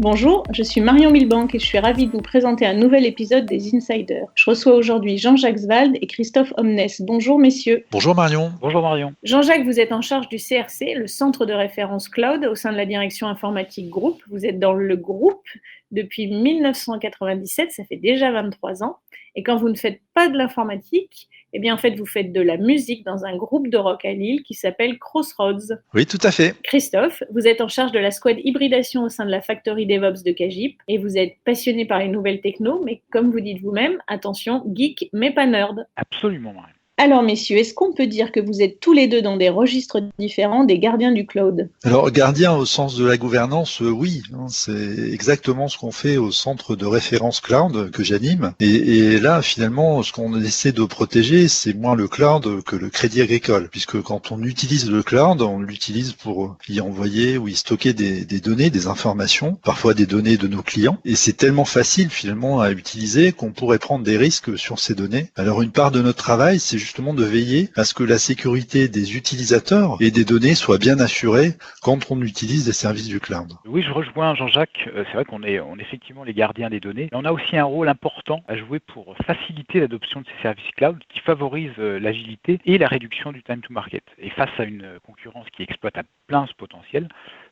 Bonjour, je suis Marion Milbank et je suis ravie de vous présenter un nouvel épisode des Insiders. Je reçois aujourd'hui Jean-Jacques Zwald et Christophe Omnes. Bonjour messieurs. Bonjour Marion. Bonjour Marion. Jean-Jacques, vous êtes en charge du CRC, le centre de référence cloud au sein de la direction informatique groupe. Vous êtes dans le groupe depuis 1997, ça fait déjà 23 ans. Et quand vous ne faites pas de l'informatique, eh bien en fait vous faites de la musique dans un groupe de rock à Lille qui s'appelle Crossroads. Oui, tout à fait. Christophe, vous êtes en charge de la squad hybridation au sein de la Factory DevOps de Cagip et vous êtes passionné par les nouvelles techno, mais comme vous dites vous-même, attention, geek mais pas nerd. Absolument Marion. Alors messieurs, est-ce qu'on peut dire que vous êtes tous les deux dans des registres différents des gardiens du cloud? Alors, gardien au sens de la gouvernance, oui, c'est exactement ce qu'on fait au centre de référence cloud que j'anime. Et là, finalement, ce qu'on essaie de protéger, c'est moins le cloud que le crédit agricole, puisque quand on utilise le cloud, on l'utilise pour y envoyer ou y stocker des données, des informations, parfois des données de nos clients. Et c'est tellement facile finalement à utiliser qu'on pourrait prendre des risques sur ces données. Alors, une part de notre travail, c'est justement de veiller à ce que la sécurité des utilisateurs et des données soit bien assurée quand on utilise des services du cloud. Oui, je rejoins Jean-Jacques. C'est vrai qu'on est effectivement les gardiens des données. Mais on a aussi un rôle important à jouer pour faciliter l'adoption de ces services cloud qui favorisent l'agilité et la réduction du time to market. Et face à une concurrence qui exploite à plein ce potentiel,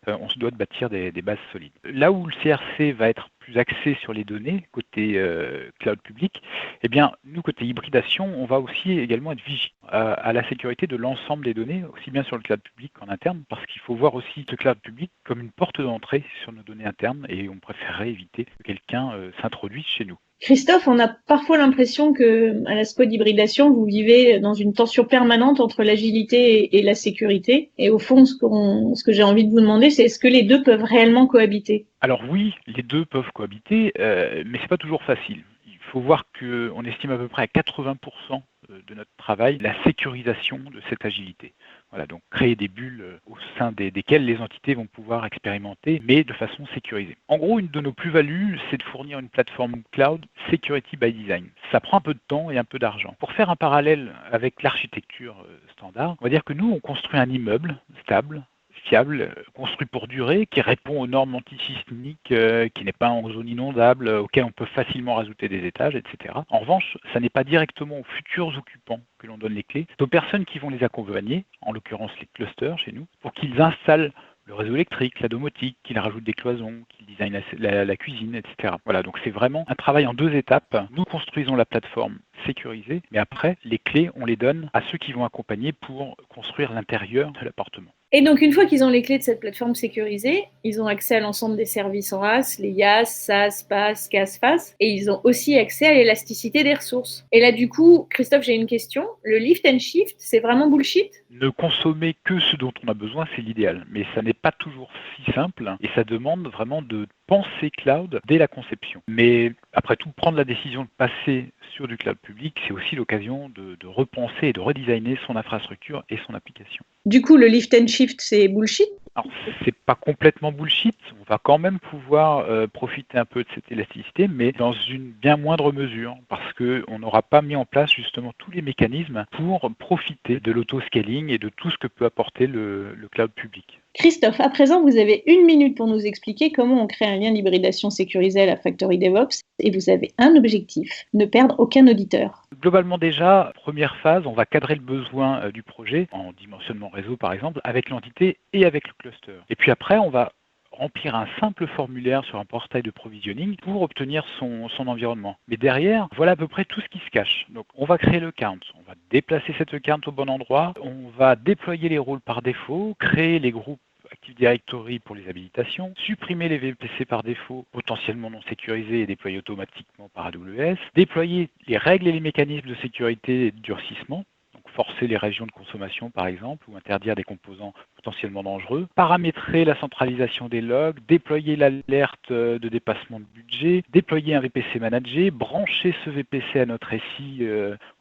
on se doit de bâtir des bases solides. Là où le CRC va être plus axé sur les données, côté cloud public, eh bien, nous, côté hybridation, on va aussi également être vigilant à la sécurité de l'ensemble des données, aussi bien sur le cloud public qu'en interne, parce qu'il faut voir aussi le cloud public comme une porte d'entrée sur nos données internes et on préférerait éviter que quelqu'un s'introduise chez nous. Christophe, on a parfois l'impression que à la squad hybridation, vous vivez dans une tension permanente entre l'agilité et la sécurité. Et au fond, ce que j'ai envie de vous demander, c'est est-ce que les deux peuvent réellement cohabiter? Alors oui, les deux peuvent cohabiter, mais c'est pas toujours facile. Il faut voir qu'on estime à peu près à 80% de notre travail la sécurisation de cette agilité. Voilà, donc créer des bulles au sein desquelles les entités vont pouvoir expérimenter, mais de façon sécurisée. En gros, une de nos plus-values, c'est de fournir une plateforme cloud security by design. Ça prend un peu de temps et un peu d'argent. Pour faire un parallèle avec l'architecture standard, on va dire que nous, on construit un immeuble stable, fiable, construit pour durer, qui répond aux normes antisismiques, qui n'est pas en zone inondable, auquel on peut facilement rajouter des étages, etc. En revanche, ça n'est pas directement aux futurs occupants que l'on donne les clés, c'est aux personnes qui vont les accompagner, en l'occurrence les clusters chez nous, pour qu'ils installent le réseau électrique, la domotique, qu'ils rajoutent des cloisons, qu'ils designent la cuisine, etc. Voilà, donc c'est vraiment un travail en deux étapes. Nous construisons la plateforme sécurisée, mais après, les clés, on les donne à ceux qui vont accompagner pour construire l'intérieur de l'appartement. Et donc, une fois qu'ils ont les clés de cette plateforme sécurisée, ils ont accès à l'ensemble des services en AS, les IaaS, SaaS, PaaS, CaaS, FaaS, et ils ont aussi accès à l'élasticité des ressources. Et là, du coup, Christophe, j'ai une question. Le lift and shift, c'est vraiment bullshit? Ne consommer que ce dont on a besoin, c'est l'idéal. Mais ça n'est pas toujours si simple et ça demande vraiment de penser cloud dès la conception. Mais après tout, prendre la décision de passer sur du cloud public, c'est aussi l'occasion de repenser et de redesigner son infrastructure et son application. Du coup, le lift and shift, c'est bullshit? Alors, c'est pas complètement bullshit, on va quand même pouvoir profiter un peu de cette élasticité, mais dans une bien moindre mesure, parce qu'on n'aura pas mis en place justement tous les mécanismes pour profiter de l'autoscaling et de tout ce que peut apporter le cloud public. Christophe, à présent, vous avez 1 minute pour nous expliquer comment on crée un lien d'hybridation sécurisé à la Factory DevOps et vous avez un objectif, ne perdre aucun auditeur. Globalement déjà, première phase, on va cadrer le besoin du projet en dimensionnement réseau par exemple, avec l'entité et avec le cluster. Et puis après, on va remplir un simple formulaire sur un portail de provisioning pour obtenir son environnement. Mais derrière, voilà à peu près tout ce qui se cache. Donc on va créer le count, on va déplacer cette count au bon endroit, on va déployer les rôles par défaut, créer les groupes Active Directory pour les habilitations, supprimer les VPC par défaut, potentiellement non sécurisés et déployés automatiquement par AWS, déployer les règles et les mécanismes de sécurité et de durcissement, donc forcer les régions de consommation par exemple, ou interdire des composants potentiellement dangereux, paramétrer la centralisation des logs, déployer l'alerte de dépassement de budget, déployer un VPC managé, brancher ce VPC à notre SI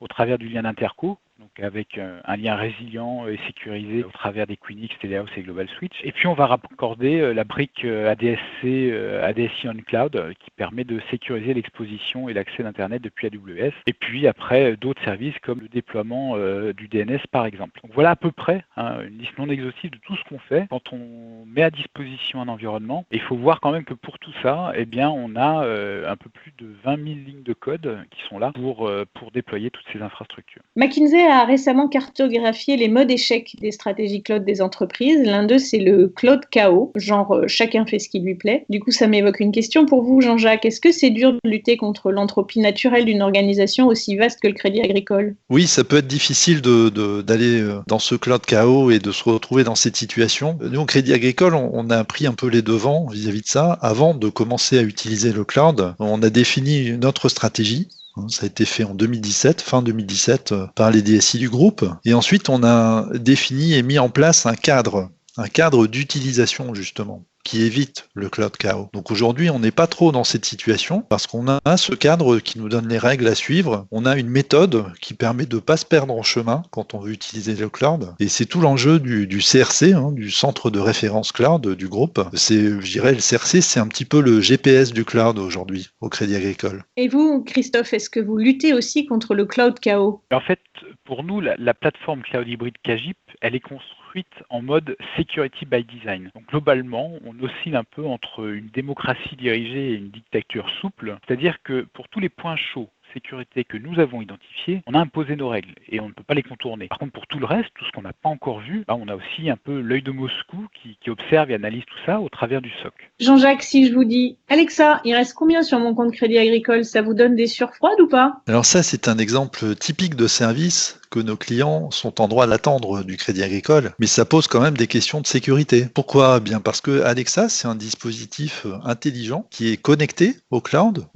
au travers du lien d'interco, donc donc avec un lien résilient et sécurisé au travers des QNX, TDAOS et Global Switch. Et puis on va raccorder la brique ADSC, ADSI on Cloud, qui permet de sécuriser l'exposition et l'accès d'Internet depuis AWS. Et puis après, d'autres services comme le déploiement du DNS par exemple. Donc voilà à peu près une liste non exhaustive de tout ce qu'on fait quand on met à disposition un environnement. Et il faut voir quand même que pour tout ça, eh bien, on a un peu plus de 20 000 lignes de code qui sont là pour déployer toutes ces infrastructures. McKinsey a récemment cartographié les modes échecs des stratégies cloud des entreprises. L'un d'eux, c'est le cloud chaos, genre chacun fait ce qui lui plaît. Du coup, ça m'évoque une question pour vous, Jean-Jacques. Est-ce que c'est dur de lutter contre l'entropie naturelle d'une organisation aussi vaste que le Crédit Agricole? Oui, ça peut être difficile d'aller dans ce cloud chaos et de se retrouver dans cette situation. Nous, au Crédit Agricole, on a pris un peu les devants vis-à-vis de ça. Avant de commencer à utiliser le cloud, on a défini notre stratégie. Ça a été fait en 2017, fin 2017, par les DSI du groupe. Et ensuite, on a défini et mis en place un cadre d'utilisation, justement, qui évite le cloud chaos. Donc aujourd'hui, on n'est pas trop dans cette situation parce qu'on a ce cadre qui nous donne les règles à suivre. On a une méthode qui permet de ne pas se perdre en chemin quand on veut utiliser le cloud. Et c'est tout l'enjeu du CRC, du centre de référence cloud du groupe. Je dirais, le CRC, c'est un petit peu le GPS du cloud aujourd'hui au Crédit Agricole. Et vous, Christophe, est-ce que vous luttez aussi contre le cloud chaos? En fait, pour nous, la plateforme cloud hybride Kagip, elle est construite en mode security by design. Donc globalement, on oscille un peu entre une démocratie dirigée et une dictature souple, c'est-à-dire que pour tous les points chauds sécurité que nous avons identifiés, on a imposé nos règles et on ne peut pas les contourner. Par contre, pour tout le reste, tout ce qu'on n'a pas encore vu, on a aussi un peu l'œil de Moscou qui observe et analyse tout ça au travers du SOC. Jean-Jacques, si je vous dis « Alexa, il reste combien sur mon compte Crédit Agricole ?» Ça vous donne des surfroides ou pas? Alors ça, c'est un exemple typique de service que nos clients sont en droit d'attendre du Crédit Agricole, mais ça pose quand même des questions de sécurité. Pourquoi? Bien parce que Alexa, c'est un dispositif intelligent qui est connecté au cloud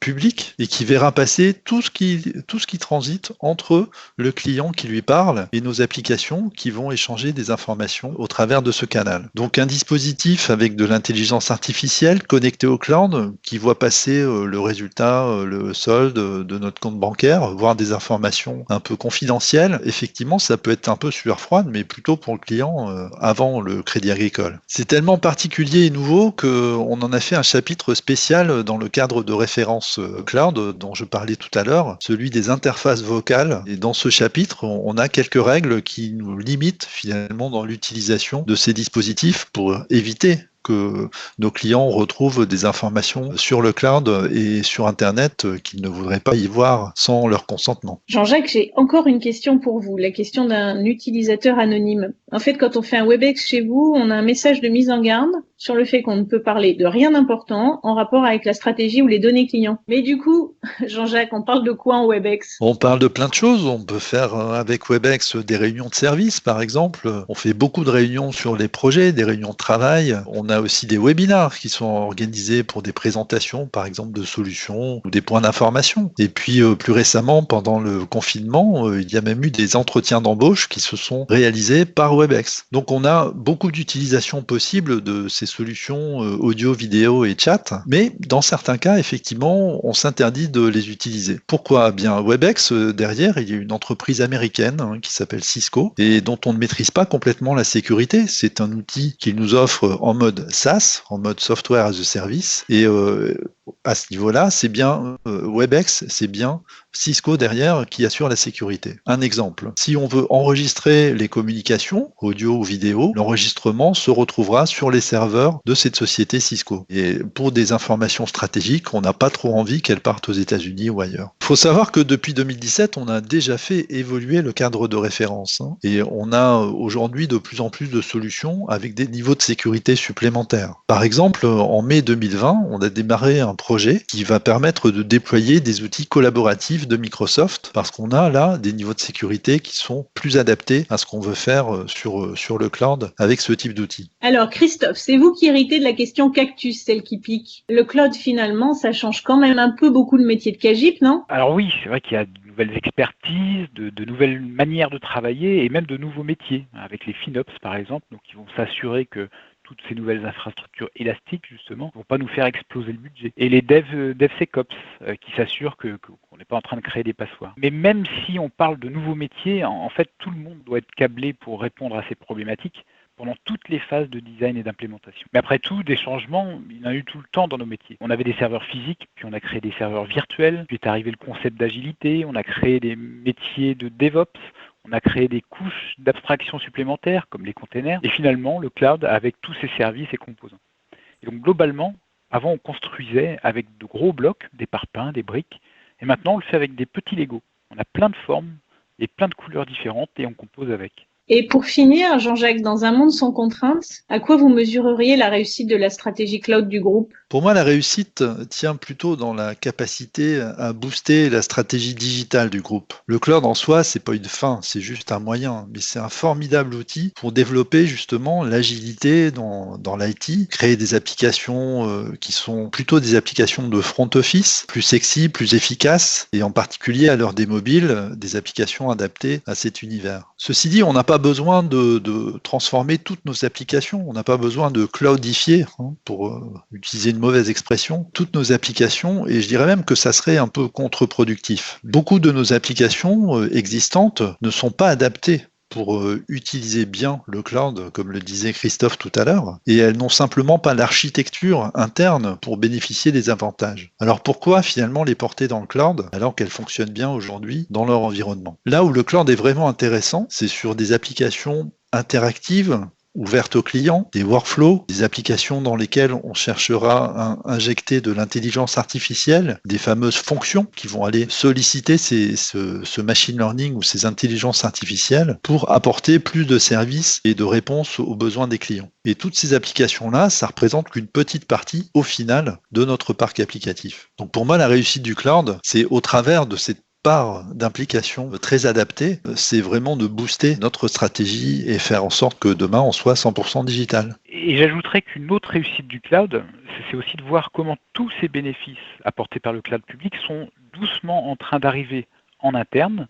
public, et qui verra passer tout ce qui transite entre le client qui lui parle et nos applications qui vont échanger des informations au travers de ce canal. Donc un dispositif avec de l'intelligence artificielle connecté au cloud qui voit passer le résultat, le solde de notre compte bancaire, voire des informations un peu confidentielles. Effectivement, ça peut être un peu sueur froide, mais plutôt pour le client avant le Crédit Agricole. C'est tellement particulier et nouveau qu'on en a fait un chapitre spécial dans le cadre de référence cloud dont je parlais tout à l'heure, celui des interfaces vocales. Et dans ce chapitre, on a quelques règles qui nous limitent finalement dans l'utilisation de ces dispositifs pour éviter que nos clients retrouvent des informations sur le cloud et sur Internet qu'ils ne voudraient pas y voir sans leur consentement. Jean-Jacques, j'ai encore une question pour vous, la question d'un utilisateur anonyme. En fait, quand on fait un WebEx chez vous, on a un message de mise en garde sur le fait qu'on ne peut parler de rien d'important en rapport avec la stratégie ou les données clients. Mais du coup, Jean-Jacques, on parle de quoi en WebEx? On parle de plein de choses. On peut faire avec WebEx des réunions de service, par exemple. On fait beaucoup de réunions sur les projets, des réunions de travail. On a aussi des webinars qui sont organisés pour des présentations, par exemple, de solutions ou des points d'information. Et puis, plus récemment, pendant le confinement, il y a même eu des entretiens d'embauche qui se sont réalisés par WebEx. Donc, on a beaucoup d'utilisations possibles de ces solutions audio, vidéo et chat. Mais dans certains cas, effectivement, on s'interdit de les utiliser. Pourquoi? Bien, WebEx, derrière, il y a une entreprise américaine qui s'appelle Cisco et dont on ne maîtrise pas complètement la sécurité. C'est un outil qu'ils nous offre en mode SaaS, en mode Software as a Service. Et à ce niveau-là, c'est bien WebEx, c'est bien Cisco derrière qui assure la sécurité. Un exemple, si on veut enregistrer les communications, audio ou vidéo, l'enregistrement se retrouvera sur les serveurs de cette société Cisco. Et pour des informations stratégiques, on n'a pas trop envie qu'elles partent aux États-Unis ou ailleurs. Il faut savoir que depuis 2017, on a déjà fait évoluer le cadre de référence. Et on a aujourd'hui de plus en plus de solutions avec des niveaux de sécurité supplémentaires. Par exemple, en mai 2020, on a démarré un projet qui va permettre de déployer des outils collaboratifs de Microsoft parce qu'on a là des niveaux de sécurité qui sont plus adaptés à ce qu'on veut faire sur le cloud avec ce type d'outils. Alors Christophe, c'est vous qui héritez de la question cactus, celle qui pique. Le cloud finalement, ça change quand même un peu beaucoup le métier de Kagip, non? Alors oui, c'est vrai qu'il y a de nouvelles expertises, de nouvelles manières de travailler et même de nouveaux métiers, avec les FinOps par exemple, donc qui vont s'assurer que toutes ces nouvelles infrastructures élastiques, justement, ne vont pas nous faire exploser le budget. Et les DevSecOps, qui s'assurent qu'on n'est pas en train de créer des passoires. Mais même si on parle de nouveaux métiers, en fait, tout le monde doit être câblé pour répondre à ces problématiques pendant toutes les phases de design et d'implémentation. Mais après tout, des changements, il y en a eu tout le temps dans nos métiers. On avait des serveurs physiques, puis on a créé des serveurs virtuels, puis est arrivé le concept d'agilité, on a créé des métiers de DevOps, on a créé des couches d'abstraction supplémentaires, comme les containers, et finalement, le cloud avec tous ses services et composants. Et donc, globalement, avant, on construisait avec de gros blocs, des parpaings, des briques, et maintenant, on le fait avec des petits Legos. On a plein de formes et plein de couleurs différentes, et on compose avec. Et pour finir, Jean-Jacques, dans un monde sans contraintes, à quoi vous mesureriez la réussite de la stratégie cloud du groupe ? Pour moi, la réussite tient plutôt dans la capacité à booster la stratégie digitale du groupe. Le cloud en soi, c'est pas une fin, c'est juste un moyen, mais c'est un formidable outil pour développer justement l'agilité dans l'IT, créer des applications qui sont plutôt des applications de front office, plus sexy, plus efficaces, et en particulier à l'heure des mobiles, des applications adaptées à cet univers. Ceci dit, on n'a pas besoin de transformer toutes nos applications, on n'a pas besoin de cloudifier, pour utiliser une mauvaise expression, toutes nos applications, et je dirais même que ça serait un peu contre-productif. Beaucoup de nos applications existantes ne sont pas adaptées pour utiliser bien le cloud, comme le disait Christophe tout à l'heure, et elles n'ont simplement pas l'architecture interne pour bénéficier des avantages. Alors pourquoi finalement les porter dans le cloud alors qu'elles fonctionnent bien aujourd'hui dans leur environnement ? Là où le cloud est vraiment intéressant, c'est sur des applications interactives, ouvertes aux clients, des workflows, des applications dans lesquelles on cherchera à injecter de l'intelligence artificielle, des fameuses fonctions qui vont aller solliciter ce machine learning ou ces intelligences artificielles pour apporter plus de services et de réponses aux besoins des clients. Et toutes ces applications-là, ça représente qu'une petite partie, au final, de notre parc applicatif. Donc pour moi, la réussite du cloud, c'est au travers de cette part d'implication très adaptée, c'est vraiment de booster notre stratégie et faire en sorte que demain on soit 100% digital. Et j'ajouterais qu'une autre réussite du cloud, c'est aussi de voir comment tous ces bénéfices apportés par le cloud public sont doucement en train d'arriver en interne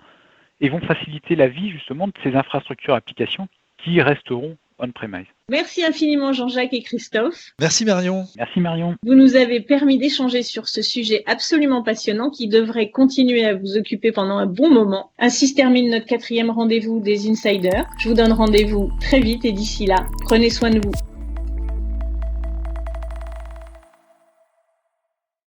et vont faciliter la vie justement de ces infrastructures applications qui resteront on-premise. Merci infiniment Jean-Jacques et Christophe. Merci Marion. Merci Marion. Vous nous avez permis d'échanger sur ce sujet absolument passionnant qui devrait continuer à vous occuper pendant un bon moment. Ainsi se termine notre 4e rendez-vous des Insiders. Je vous donne rendez-vous très vite et d'ici là, prenez soin de vous.